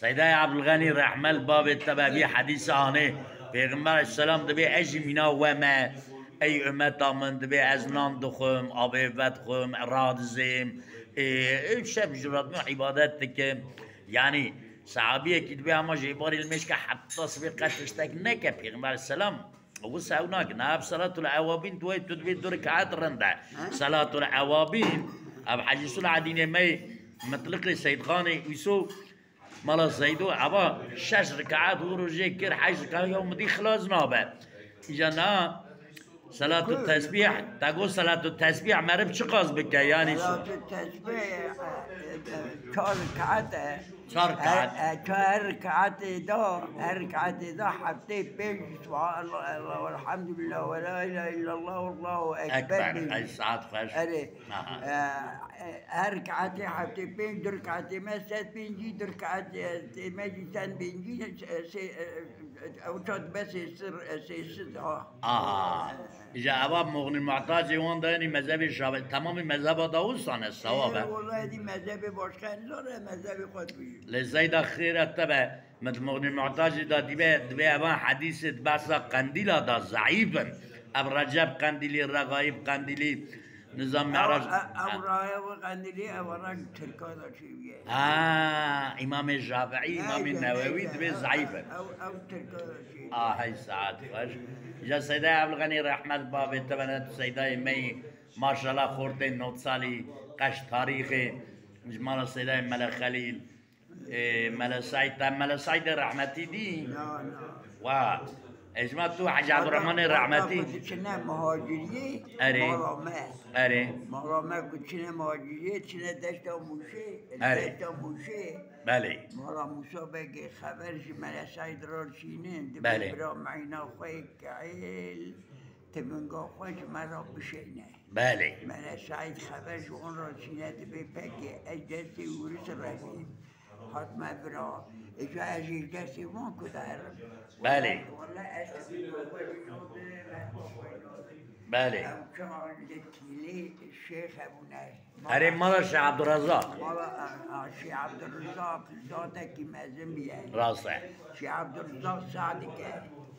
سيدة عبدالغني رحمة الباب التبابي حديث عنه پیغمبر السلام دبی اجی مینا وما ای امت من دبی از نان دخم آب ود خم راد زم شب جرات من عبادت که یعنی صحابیه که دبی اما جیبار المش که حتی سبقتش تک نکه پیغمبر السلام و ساوناك ناب صلاة العوابين توي تدبي دور كعاد رندا صلاة العوابين اب حديث العدين مي مطلق السيد خاني ويسو مالا زيدو عبا 6 ركعات ورجي كير حاج كان يوم دي خلاص نابه اجا صلاة التسبيح تقول صلاة التسبيح مرب چه قاز بك يعني صلاة التسبيح 4 ركعات 4 ركعات 4 ركعات دا هر ركعات دا حتى بيج سبحان الله والحمد لله ولا اله الا الله والله اكبر اي ساعات فاش هر ركعات حتى بيج ركعات ما سات بيجي ركعات ما جيتان بيجي او تاد بس سر اجا ابا مغني المعتاج وان داني مذهب الشافعي تمام مذهب داوودستان الصواب والله دي مذهب باشكان زاره مذهب خود بيجي لزيدا خير تبع مثل مغني المعتاج دا دبي ابا حديث بس قنديل دا ضعيفا اب رجب قنديلي رغايب قنديلي نظام معراج او رغايب قنديلي او رجب تركانا شيء امام الشافعي امام النووي دبي ضعيفا او تركانا شيء هاي ساعات خش جا سيدة عبد الغني رحمة باب تبنت سيدة مي ما شاء الله خورتين نوت سالي قش تاريخي مال سيدة ملا خليل ملا سعيد رحمتي دي وا اجمع تو حاج عبد الرحمن رحمتي كنا مهاجريه مرامه كنا مهاجريه كنا دشت موشي بله مرا موسى بگه خبرش ملا سعيد راشینه بله برا معینا خوی کعیل تمنگا خوش مرا بشینه بله ملا سعيد خبرش اون راشینه دبی پگه اجدستی ورس رفید حتما برا اجا از اجدستی وان کدر بله بله الشيخ ابونا اري مالا شيخ عبد الرزاق شيخ عبد الرزاق ذاتك مازن بيه راسه شيخ عبد الرزاق صادق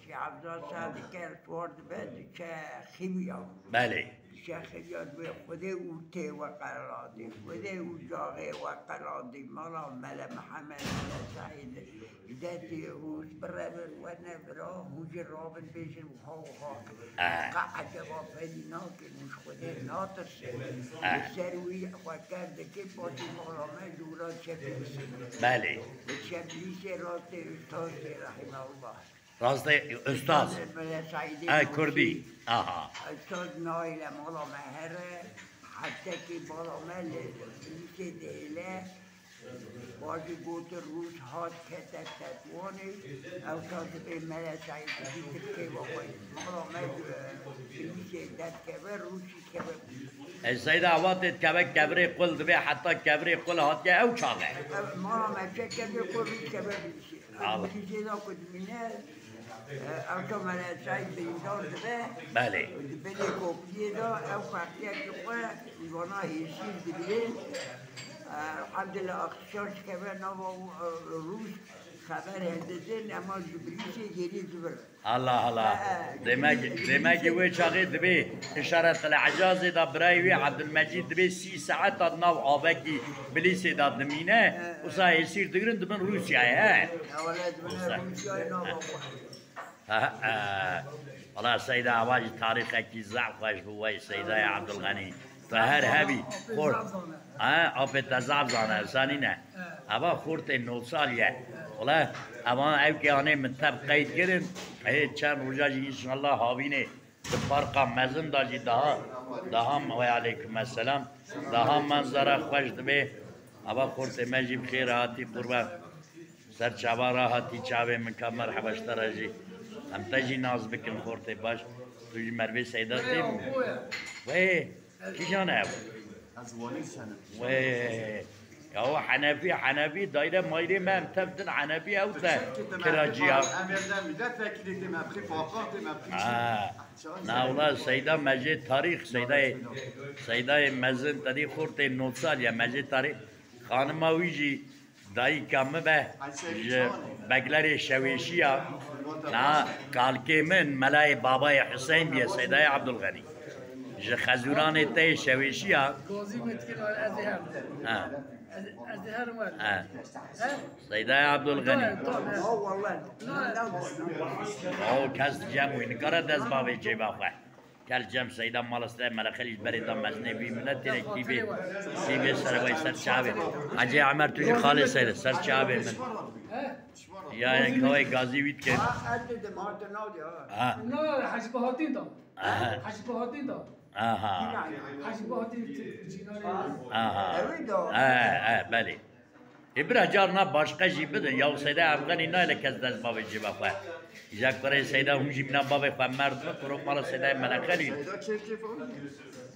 شيخ عبد الرزاق صادق فورد بد شيخ خيبيا بله شيخ خيبيا خده اوته وقرادي خده اوجاغه وقرادي مالا ملا محمد ملا سعيد ذاتي روز برابر ونبرا موج رابن بيجن وهو قاعد وفدينا مش خده ناطس السروي وكان دكي بوتي مغرمه جورا شبليسي بله شبليسي راسي استاذ رحمه الله راسته استاذ كردي استاذ نايل مالا مهره حتى كي بالا مال ليسي دهله باجي قوت الروس هات كتك تتواني او كاتب ملا سعيد بيتر كي وقوي مالا مال ليسي دات كبر روسي كبر السيدة عواتت كبري قل دبي حتى كبري قل هات او شاغه مالا ما كبري قل روسي كبر ليسي دا كد منه او تو ملا سعيد بيدار دبي بله دبي كوبيه دا او فاقية كقوة وانا يسير دبيين الحمد لله اخشاش كمان روس خبر هندسين اما جبريسي جري زبر الله دماغي وي شاغي دبي اشاره العجاز دا برايوي عبد المجيد دبي 3 ساعات ناو ابكي بليسي دا دمينه وسا يصير دغرن دبن روسيا يا ولد من روسيا ناو والله سيدة عواج تاريخك زعف واش هو سيدة يا عبد الغني فهر هبي خورد آب تزعب زانه سانینه ابا خورد 9 سالیه والله اما او که آنه منتب قید گرن چند روزاجی انشالله حاوینه فرقا مزن داجی daha و علیکم السلام daha منظره خوش دبه ابا خورد مجیب خیر هاتی قربان سر چابا راحتی چاوه منکا مرحبا شتراجی هم تجی ناز بکن خورد باش توی مروی سیدات دیم وی کی جانه ابو وي هو حنفي دايره مايره ما تبدن حنفي او كراجي نا والله سيدة مجد تاريخ سيدة مزن تاريخ خورت 9 سال يا مجد تاريخ خانم ویجی دایی کم به بگلر شویشیا نه کالکی من ملای بابای حسین بیه سیدای عبدالغنی ج خزوران تی شویشیا قاضي متكل على الازهر آه. الازهر مال آه. سیدای عبدالغنی اه والله او کس جمعی نکاره دست باوی چه باخواه کل جمع سیدا مالسته ملخلیش بریدم مزنه بی ملت تیره کی بی سر وی سر چاوه حجی عمر توی خالی سر سر چاوه من یا یک هوای گازی وید که قد ما تنادي اه لا حج بهادين ده آه. حج بهادين ده آها حج بهادين جيناري آها اويدو بله ابرا جارنا başka جی بده یا سیدا افغانی نه لکز دست باوی جی باخواه جا کره سیدا هم جی بنا باوی خواه مرد کرو مالا سیدا ملخلی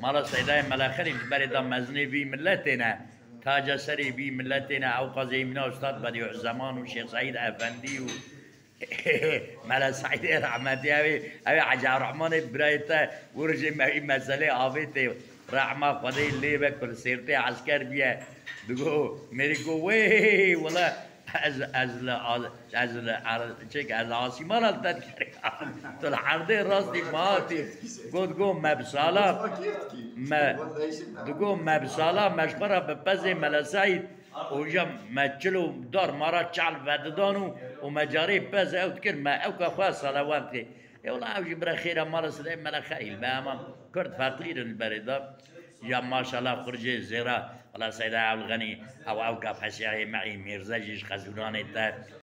مالا سیدا ملخلی بری دا مزنی بی ملتنا تاج سری بی ملتنا او قضی منا استاد بدیع زمان و شیخ سعید افندی و ملا سعید رحمتی اوی عجا رحمان برایتا ورجی مهی مسئله آویتی رحمه خدای لیبه کل سیرتی عسکر بیه بگو میری گو وی والله از آسیمان التد کردم تو الحرده راستی ماتی گو مبسالا دگو مبسالا مشبره به پز ملسعید اوجا مچلو دار مارا چال وددانو و مجاری پز او تکر ما او که خواه صلوانتی والله اوجی برا خیره مالا سده ملا خیل به امام کرد فقیر البرده یا ماشاءالله خرجي زيرا والله سيدة عبد الغني او كاف حسيري معي ميرزا جيش خزوراني